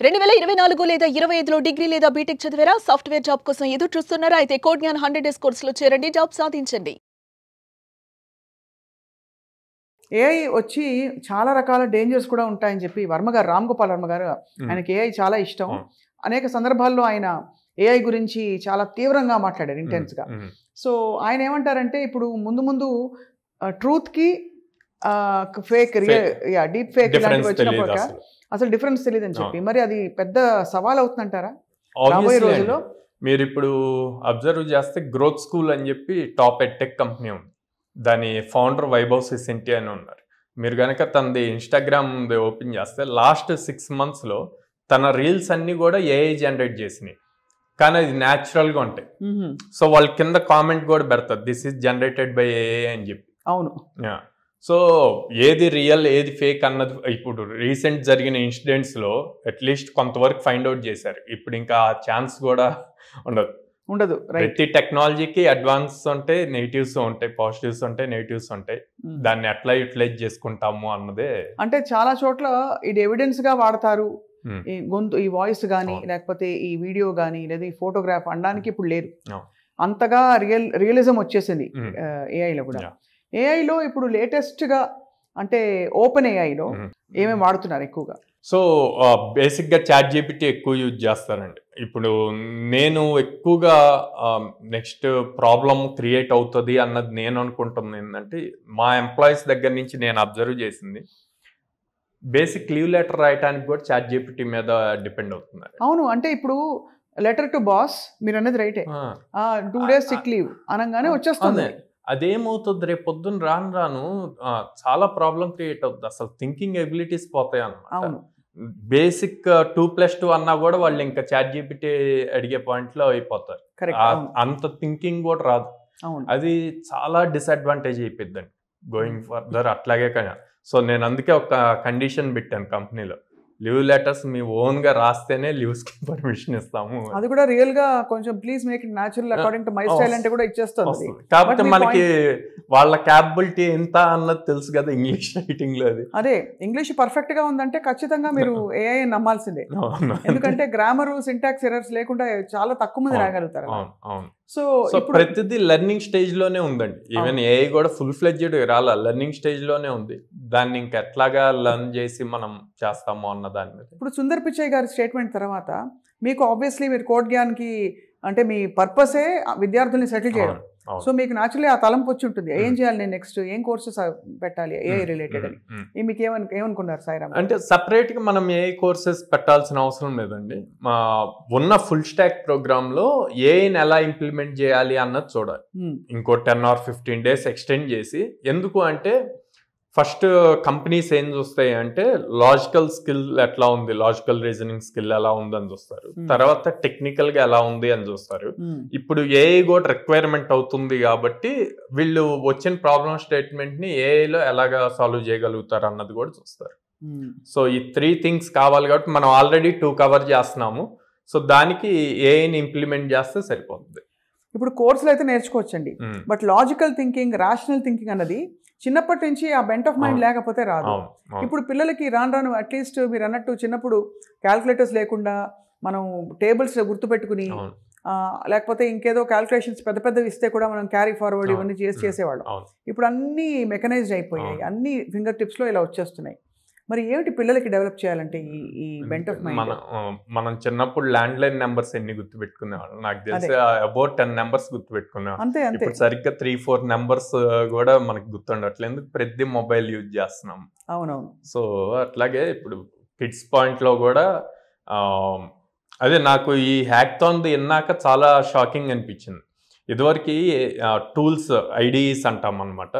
2024 లేదా 25లో డిగ్రీ లేదా బీటెక్ చదివారా? సాఫ్ట్‌వేర్ జాబ్ కోసం ఎదురు చూస్తున్నారా? అయితే కోడ్ జ్ఞాన్ 100 డేస్ కోర్సులో చేరండి, జాబ్ సాధించండి. ఏఐ వచ్చి చాలా రకాల డేంజర్స్ కూడా ఉంటాయని చెప్పి వర్మ గారు, రామ్ గోపాల్ వర్మ గారు, ఆయనకి ఏఐ చాలా ఇష్టం. అనేక సందర్భాల్లో ఆయన ఏఐ గురించి చాలా తీవ్రంగా మాట్లాడారు, ఇంటెన్స్గా. సో ఆయన ఏమంటారంటే, ఇప్పుడు ముందు ట్రూత్కి ఫేక్ డీప్ ఫేక్ ఇలాంటివి వచ్చినప్పుడు అసలు డిఫరెన్స్ తెలియదని చెప్పి, మరి అది పెద్ద సవాల్ అవుతుందంటారా రాబోయే రోజుల్లో? మీరు ఇప్పుడు అబ్జర్వ్ చేస్తే గ్రోత్ స్కూల్ అని చెప్పి టాప్ ఎడ్టెక్ కంపెనీ ఉంది. దాని ఫౌండర్ వైభవ్ సిసెంటి అని ఉన్నారు. మీరు కనుక తనది ఇన్స్టాగ్రామ్ ఓపెన్ చేస్తే లాస్ట్ 6 monthsలో తన రీల్స్ అన్నీ కూడా ఏఐ జనరేట్ చేసినాయి, కానీ అది న్యాచురల్గా ఉంటాయి. సో వాళ్ళ కింద కామెంట్ కూడా పెడతారు, this is generated by AI అని చెప్పి. అవును. సో ఏది రియల్ ఏది ఫేక్ అన్నది ఇప్పుడు రీసెంట్ జరిగిన ఇన్సిడెంట్స్లో అట్లీస్ట్ కొంతవరకు ఫైండ్ అవుట్ చేశారు. ఇప్పుడు ఇంకా ఆ ఛాన్స్ కూడా ఉండదు. ప్రతి టెక్నాలజీకి అడ్వాన్స్ ఉంటాయి, నెగిటివ్స్ ఉంటాయి, పాజిటివ్స్ ఉంటాయి, నెగిటివ్స్ ఉంటాయి. దాన్ని ఎట్లా యూటిలైజ్ చేసుకుంటాము అన్నదే. అంటే చాలా చోట్ల ఇది ఎవిడెన్స్ గా వాడతారు. ఈ గొంతు, ఈ వాయిస్ కానీ, లేకపోతే ఈ వీడియో కానీ, లేదా ఈ ఫోటోగ్రాఫ్ అనడానికి ఇప్పుడు లేదు. అంతగా రియలిజం వచ్చేసింది ఏఐలో కూడా. ఏఐలో ఇప్పుడు లేటెస్ట్గా అంటే ఓపెన్ ఏఐలో ఏమేమి వాడుతున్నారు ఎక్కువగా? సో బేసిక్గా చాట్ జీపీటీ ఎక్కువ యూజ్ చేస్తారండి. ఇప్పుడు నేను ఎక్కువగా నెక్స్ట్ ప్రాబ్లం క్రియేట్ అవుతుంది అన్నది నేను అనుకుంటున్నాను. ఏంటంటే మా ఎంప్లాయీస్ దగ్గర నుంచి నేను అబ్జర్వ్ చేసింది, బేసిక్ లీవ్ లెటర్ రాయడానికి కూడా చాట్ జీపీటీ మీద డిపెండ్ అవుతున్నారు. అవును. అంటే ఇప్పుడు లెటర్ టు బాస్ మీరు అనేది రైటే, 2 days సిక్ లీవ్ అనగానే వచ్చేస్తుంది. అదేమవుతుంది, రేపు పొద్దున్న రాను చాలా ప్రాబ్లం క్రియేట్ అవుతుంది. అసలు థింకింగ్ ఎబిలిటీస్ పోతాయి అన్నమాట. బేసిక్ 2+2 అన్నా కూడా వాళ్ళు ఇంకా చాట్ జీపీటీ అడిగే పాయింట్లో అయిపోతారు. అంత థింకింగ్ కూడా రాదు. అది చాలా డిసడ్వాంటేజ్ అయిపోద్దండి గోయింగ్ ఫర్దర్. అట్లాగే కానీ సో నేను అందుకే ఒక కండిషన్ పెట్టాను కంపెనీలో, లీవ్ లెటర్స్ మీ ఓన్గా రాస్తేనే లీవ్స్కి పర్మిషన్ ఇస్తాము. అది కూడా రియల్ గా కొంచెం please make it natural according to my style అంటే కూడా ఇచ్చేస్తుంది. కాబట్టి మనకి వాళ్ళ క్యాపబిలిటీ ఎంత అన్నది తెలుసు కదా ఇంగ్లీష్ రైటింగ్ లో. అదే ఇంగ్లీష్ పర్ఫెక్ట్ గా ఉందంటే ఖచ్చితంగా మీరు ఏఐ నమ్మాల్సిందే. ఎందుకంటే గ్రామర్, సింటాక్స్ ఎర్రర్స్ లేకుండా చాలా తక్కువ మంది రాయగలుగుతారు. సో ప్రతిదీ లెర్నింగ్ స్టేజ్ లోనే ఉందండి. ఈవెన్ ఏఐ కూడా ఫుల్ ఫ్లెడ్జ్డ్ రాలా, లెర్నింగ్ స్టేజ్ లోనే ఉంది. దాన్ని ఇంకా ఎట్లాగా లెర్న్ చేసి మనం చేస్తాము అన్న దాని మీద. ఇప్పుడు సుందర్ పిచ్చయ్ గారి స్టేట్మెంట్ తర్వాత మీకు ఆబ్వియస్లీ మీరు కోడ్ జ్ఞాన్కి అంటే మీ పర్పసే విద్యార్థుల్ని సెటిల్ చేయడం. సో మీకు న్యాచురల్లీ ఆ తలంపు వచ్చి ఉంటుంది, ఏం చేయాలి నేను నెక్స్ట్, ఏం కోర్సెస్ పెట్టాలి ఏఐ రిలేటెడ్ అని. మీకు ఏమనుకున్నారు సాయిరామ్? అంటే సపరేట్ గా మనం ఏఐ కోర్సెస్ పెట్టాల్సిన అవసరం లేదండి. ఉన్న ఫుల్ స్టాక్ ప్రోగ్రామ్ లో ఏఐని ఎలా ఇంప్లిమెంట్ చేయాలి అన్నది చూడాలి. ఇంకో 10 or 15 days ఎక్స్టెండ్ చేసి. ఎందుకు అంటే ఫస్ట్ కంపెనీస్ ఏం చూస్తాయి అంటే లాజికల్ స్కిల్ ఎట్లా ఉంది, లాజికల్ రీజనింగ్ స్కిల్ ఎలా ఉంది అని చూస్తారు. తర్వాత టెక్నికల్ గా ఎలా ఉంది అని చూస్తారు. ఇప్పుడు ఏఐ కూడా రిక్వైర్మెంట్ అవుతుంది కాబట్టి వీళ్ళు వచ్చిన ప్రాబ్లమ్ స్టేట్మెంట్ ని ఏఐలో ఎలాగా సాల్వ్ చేయగలుగుతారు అన్నది కూడా చూస్తారు. సో ఈ 3 things కావాలి కాబట్టి మనం ఆల్రెడీ 2 కవర్ చేస్తున్నాము. సో దానికి ఏఐని ఇంప్లిమెంట్ చేస్తే సరిపోతుంది. ఇప్పుడు కోర్సులు అయితే నేర్చుకోవచ్చండి, but logical thinking, rational thinking అన్నది చిన్నప్పటి నుంచి ఆ బెంట్ ఆఫ్ మైండ్ లేకపోతే రాదు. ఇప్పుడు పిల్లలకి రాను అట్లీస్ట్ మీరు అన్నట్టు చిన్నప్పుడు క్యాల్కులేటర్స్ లేకుండా మనం టేబుల్స్ గుర్తుపెట్టుకుని, లేకపోతే ఇంకేదో క్యాల్కులేషన్స్ పెద్ద పెద్దవి ఇస్తే కూడా మనం క్యారీ ఫార్వర్డ్ ఇవన్నీ చేసేవాళ్ళం. ఇప్పుడు అన్నీ మెకనైజ్డ్ అయిపోయాయి, అన్ని ఫింగర్ టిప్స్లో ఇలా వచ్చేస్తున్నాయి. మరి ఏమిటి పిల్లలకి డెవలప్ చేయాలంటే ఈ బెంట్ ఆఫ్ మైండ్? మనం చిన్నప్పుడు ల్యాండ్ లైన్ నెంబర్స్ ఎన్ని గుర్తుపెట్టుకునేవాళ్ళం, నాకు తెలిసి అబౌట్ 10 numbers గుర్తుపెట్టుకునేవాళ్ళం. అంతే. ఇప్పుడు సరిగ్గా 3-4 numbers కూడా మనకి గుర్తుండట్లేదు, ప్రతి మొబైల్ యూజ్ చేస్తున్నాం. అవునవును. సో అట్లాగే ఇప్పుడు కిడ్స్ పాయింట్లో కూడా అదే నాకు ఈ హ్యాక్థాన్ది విన్నాక చాలా షాకింగ్ అనిపించింది. ఇదివరకు టూల్స్, ఐడిఈస్ అంటాం అనమాట,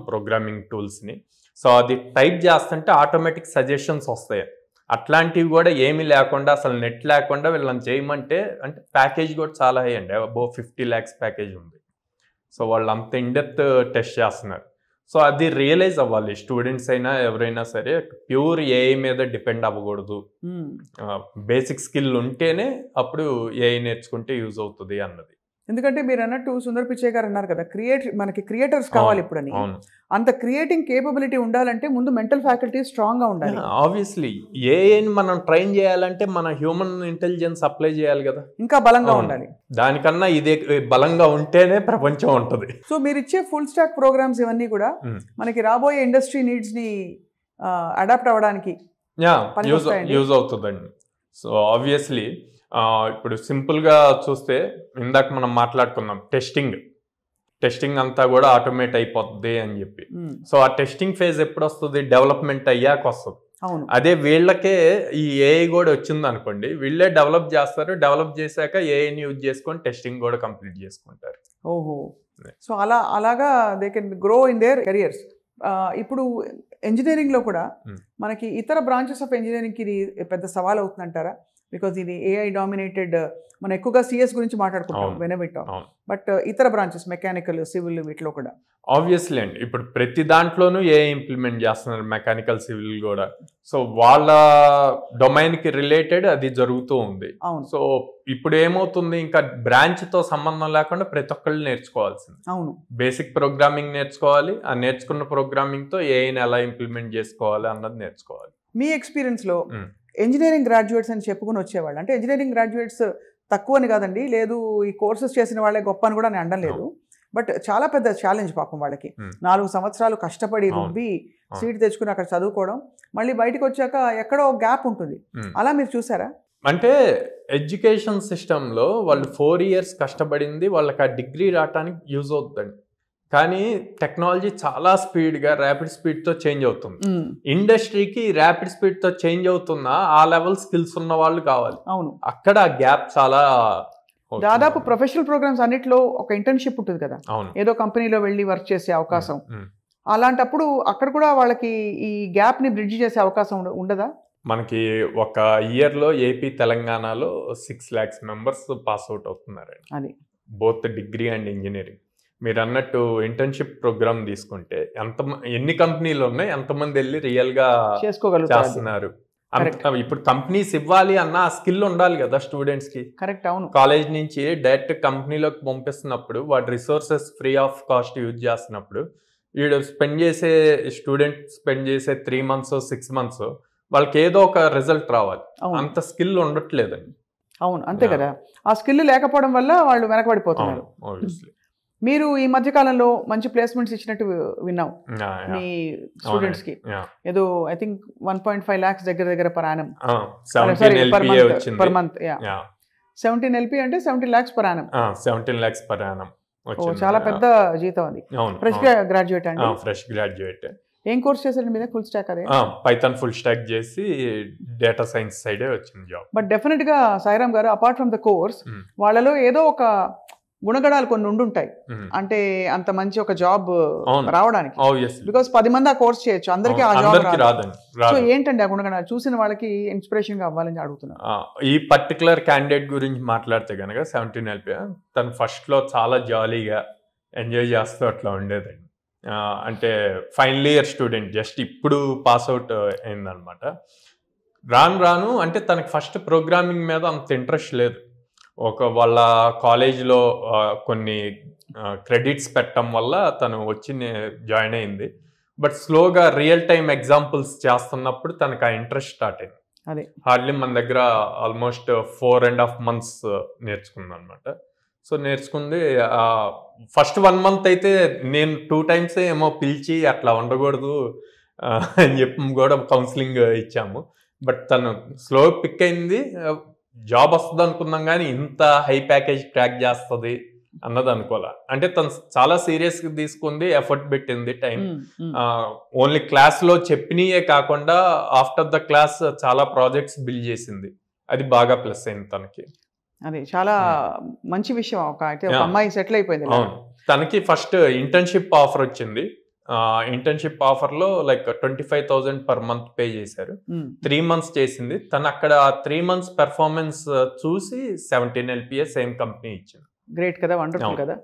ప్రోగ్రామింగ్ టూల్స్ని. సో అది టైప్ చేస్తుంటే ఆటోమేటిక్ సజెషన్స్ వస్తాయి. అట్లాంటివి కూడా ఏమీ లేకుండా, అసలు నెట్ లేకుండా వీళ్ళని చేయమంటే, అంటే ప్యాకేజ్ కూడా చాలా హై అండి, అబౌవ్ 50 lakhs ప్యాకేజ్ ఉంది. సో వాళ్ళు అంత ఇన్డెప్త్ టెస్ట్ చేస్తున్నారు. సో అది రియలైజ్ అవ్వాలి స్టూడెంట్స్ అయినా ఎవరైనా సరే, ప్యూర్ ఏఐ మీద డిపెండ్ అవ్వకూడదు. బేసిక్ స్కిల్ ఉంటేనే అప్పుడు ఏఐ నేర్చుకుంటే యూజ్ అవుతుంది అన్నది. ఎందుకంటే మీరు అన్నట్టు సుందర్ పిచ్చయ్య గారు అన్నారు కదా, మనకి క్రియేటర్స్ కావాలి ఇప్పుడని. అంత క్రియేటింగ్ కేపబిలిటీ ఉండాలంటే ముందు మెంటల్ ఫ్యాకల్టీ స్ట్రాంగ్ గా ఉండాలి. ఆబ్వియస్లీ ఏఐని మనం ట్రైన్ చేయాలంటే మన హ్యూమన్ ఇంటెలిజెన్స్ అప్లై చేయాలి కదా, ఇంకా బలంగా ఉండాలి. దానికన్నా ఇదే బలంగా ఉంటేనే ప్రపంచం ఉంటుంది. సో మీరు ఇచ్చే ఫుల్ స్టాక్ ప్రోగ్రామ్స్ ఇవన్నీ కూడా మనకి రాబోయే ఇండస్ట్రీ నీడ్స్ ని అడాప్ట్ అవ్వడానికి యూజ్ అవుతుందండి. సో ఆబ్వియస్లీ ఇప్పుడు సింపుల్గా చూస్తే ఇందాక మనం మాట్లాడుకున్నాం టెస్టింగ్ అంతా కూడా ఆటోమేట్ అయిపోతుంది అని చెప్పి. సో ఆ టెస్టింగ్ ఫేజ్ ఎప్పుడు వస్తుంది? డెవలప్మెంట్ అయ్యాక వస్తుంది. అదే వీళ్ళకే ఈ ఏఐ కూడా వచ్చింది అనుకోండి, వీళ్ళే డెవలప్ చేస్తారు. డెవలప్ చేశాక ఏఐని యూజ్ చేసుకొని టెస్టింగ్ కూడా కంప్లీట్ చేసుకుంటారు. ఓహో, సో అలాగా they can grow in there careers. ఇప్పుడు ఇంజనీరింగ్లో కూడా మనకి ఇతర బ్రాంచెస్ ఆఫ్ ఇంజనీరింగ్కి ఇది పెద్ద సవాల్ అవుతుందంటారా? బికాజ్ ఇది ఏఐ డామినేటెడ్, మనం ఎక్కువగా సిఎస్ గురించి మాట్లాడుకుంటాం వెనబిట్, బట్ ఇతర బ్రాంచెస్ మెకానికల్, సివిల్ వీటిలో కూడా ఆబ్వియస్లీ అండి ఇప్పుడు ప్రతి దాంట్లోనూ ఏఐ ఇంప్లిమెంట్ చేస్తున్నారు, మెకానికల్, సివిల్ కూడా. సో వాళ్ళ డొమైన్కి రిలేటెడ్ అది జరుగుతూ ఉంది. సో ఇప్పుడు ఏమవుతుంది, ఇంకా బ్రాంచ్తో సంబంధం లేకుండా ప్రతి ఒక్కళ్ళు నేర్చుకోవాల్సింది. బేసిక్ ప్రోగ్రామింగ్ నేర్చుకోవాలి, ఆ నేర్చుకున్న ప్రోగ్రామింగ్తో ఏఐని ఎలా ఇంప్లిమెంట్ చేసుకోవాలి అన్నది నేర్చుకోవాలి. మీ ఎక్స్పీరియన్స్లో ఇంజనీరింగ్ గ్రాడ్యుయేట్స్ అని చెప్పుకుని వచ్చేవాళ్ళు, అంటే ఇంజనీరింగ్ గ్రాడ్యుయేట్స్ తక్కువ అని కాదండి, లేదు ఈ కోర్సెస్ చేసిన వాళ్ళే గొప్ప అని కూడా నేను అనడం లేదు, బట్ చాలా పెద్ద ఛాలెంజ్ పాపం వాళ్ళకి. 4 సంవత్సరాలు కష్టపడి రుబ్బి సీట్ తెచ్చుకుని అక్కడ చదువుకోవడం, మళ్ళీ బయటకు వచ్చాక ఎక్కడో గ్యాప్ ఉంటుంది. అలా మీరు చూసారా? అంటే ఎడ్యుకేషన్ సిస్టంలో వాళ్ళు 4 years కష్టపడింది వాళ్ళకి ఆ డిగ్రీ రావడానికి యూజ్ అవుతుందండి. కానీ టెక్నాలజీ చాలా స్పీడ్గా ర్యాపిడ్ స్పీడ్తో చేంజ్ అవుతుంది. ఇండస్ట్రీకి ర్యాపిడ్ స్పీడ్తో చేంజ్ అవుతున్నా ఆ లెవెల్ స్కిల్స్ ఉన్న వాళ్ళు కావాలి. అక్కడ గ్యాప్ చాలా. దాదాపు ప్రొఫెషనల్ ప్రోగ్రామ్స్ అన్నిట్లో ఒక ఇంటర్న్షిప్ ఉంటుంది కదా, ఏదో కంపెనీలో వెళ్ళి వర్క్ చేసే అవకాశం. అలాంటప్పుడు అక్కడ కూడా వాళ్ళకి ఈ గ్యాప్ ని బ్రిడ్జ్ చేసే అవకాశం ఉండదా? మనకి ఒక ఇయర్లో ఏపీ తెలంగాణలో 6 lakhs members పాస్ అవుట్ అవుతున్నారండి. అది బోత్ డిగ్రీ అండ్ ఇంజనీరింగ్. మీరు అన్నట్టు ఇంటర్న్షిప్ ప్రోగ్రామ్ తీసుకుంటే ఎన్ని కంపెనీలు ఉన్నాయి, ఎంతమంది వెళ్ళి రియల్ గా చేస్తున్నారు. ఇప్పుడు కంపెనీస్ ఇవ్వాలి అన్న ఆ స్కిల్ ఉండాలి కదా స్టూడెంట్స్ కి. కరెక్ట్, అవును. కాలేజ్ నుంచి డైరెక్ట్ కంపెనీలోకి పంపిస్తున్నప్పుడు వాటి resources free of cost use చేస్తున్నప్పుడు వీడు స్టూడెంట్ స్పెండ్ చేసే 3 months 6 months వాళ్ళకి ఏదో ఒక రిజల్ట్ రావాలి. అంత స్కిల్ ఉండట్లేదండి. అవును, అంతే కదా. ఆ స్కిల్ లేకపోవడం వల్ల వాళ్ళు వెనకబడిపోతున్నారు. మీరు ఈ మధ్య కాలంలో మంచి ప్లేస్మెంట్స్ ఇచ్చినట్టు విన్నాం మీ స్టూడెంట్స్ కి. ఏదో ఐ థింక్ 1.5 lakhs దగ్గర per annum, per month. 17 LP అంటే 17 lakhs per annum. 17 lakhs per annum చాలా పెద్ద జీతం అది. ఫ్రెష్ గ్రాడ్యుయేట్ అండి. Fresh graduate. ఏం కోర్స్ చేశారండి మీద? Full stock. అదే పైథాన్ ఫుల్ స్టాక్ చేసి డేటా సైన్స్ సైడే వచ్చింది జాబ్. బట్ డెఫినెట్ గా సాయిరామ్ గారు, అపార్ట్ ఫ్రమ్ ద కోర్స్ వాళ్ళలో ఏదో ఒక గుణగణాలు కొన్ని ఉండుంటాయి, అంటే అంత మంచి ఒక జాబ్ రావడానికి. బికాస్ 10 మంది ఆ కోర్స్ చేయొచ్చు, అందరికీ ఆ జాబ్ రాదండి. సో ఏంటండి ఆ గుణగణాలు? చూసిన వాళ్ళకి ఇన్స్పిరేషన్ గా అవ్వాలని అడుగుతున్నాను. ఈ పర్టికులర్ క్యాండిడేట్ గురించి మాట్లాడితే కనుక 17 LP తను ఫస్ట్ లో చాలా జాలీగా ఎంజాయ్ చేస్తూ అట్లా ఉండేదండి. అంటే ఫైనల్ ఇయర్ స్టూడెంట్, జస్ట్ ఇప్పుడు పాస్ అవుట్ అయిందనమాట. రాను అంటే తనకి ఫస్ట్ ప్రోగ్రామింగ్ మీద అంత ఇంట్రెస్ట్ లేదు. వాళ్ళ కాలేజ్లో కొన్ని క్రెడిట్స్ పెట్టడం వల్ల తను వచ్చి జాయిన్ అయింది. బట్ స్లోగా రియల్ టైమ్ ఎగ్జాంపుల్స్ చేస్తున్నప్పుడు తనకు ఆ ఇంట్రెస్ట్ స్టార్ట్ అయింది. హార్డ్లీ మన దగ్గర ఆల్మోస్ట్ 4.5 months నేర్చుకుంది అనమాట. సో నేర్చుకుంది. ఫస్ట్ 1 month అయితే నేను 2 times ఏమో పిలిచి అట్లా ఉండకూడదు అని చెప్పి కూడా కౌన్సిలింగ్ ఇచ్చాము. బట్ తను స్లో పిక్ అయింది. జాబ్ వస్తుంది అనుకున్నాం కానీ ఇంత హై ప్యాకేజ్ ట్రాక్ చేస్తుంది అన్నది అనుకోలే. అంటే తను చాలా సీరియస్గా తీసుకుంది, ఎఫర్ట్ పెట్టింది, టైం. ఓన్లీ క్లాస్లో చెప్పినయే కాకుండా ఆఫ్టర్ ద క్లాస్ చాలా ప్రాజెక్ట్స్ బిల్డ్ చేసింది. అది బాగా ప్లస్ అయింది తనకి. అది చాలా మంచి విషయం. అయితే ఒక అమ్మాయి సెటిల్ అయిపోయింది. తనకి ఫస్ట్ ఇంటర్న్షిప్ ఆఫర్ వచ్చింది. ఇంటర్న్షిప్ ఆఫర్లో లైక్ 25,000 per month పే చేశారు. 3 months చేసింది. తను అక్కడ 3 months పెర్ఫార్మెన్స్ చూసి 17 LPA సేమ్ కంపెనీ ఇచ్చింది. గ్రేట్ కదా, వండర్ఫుల్ కదా.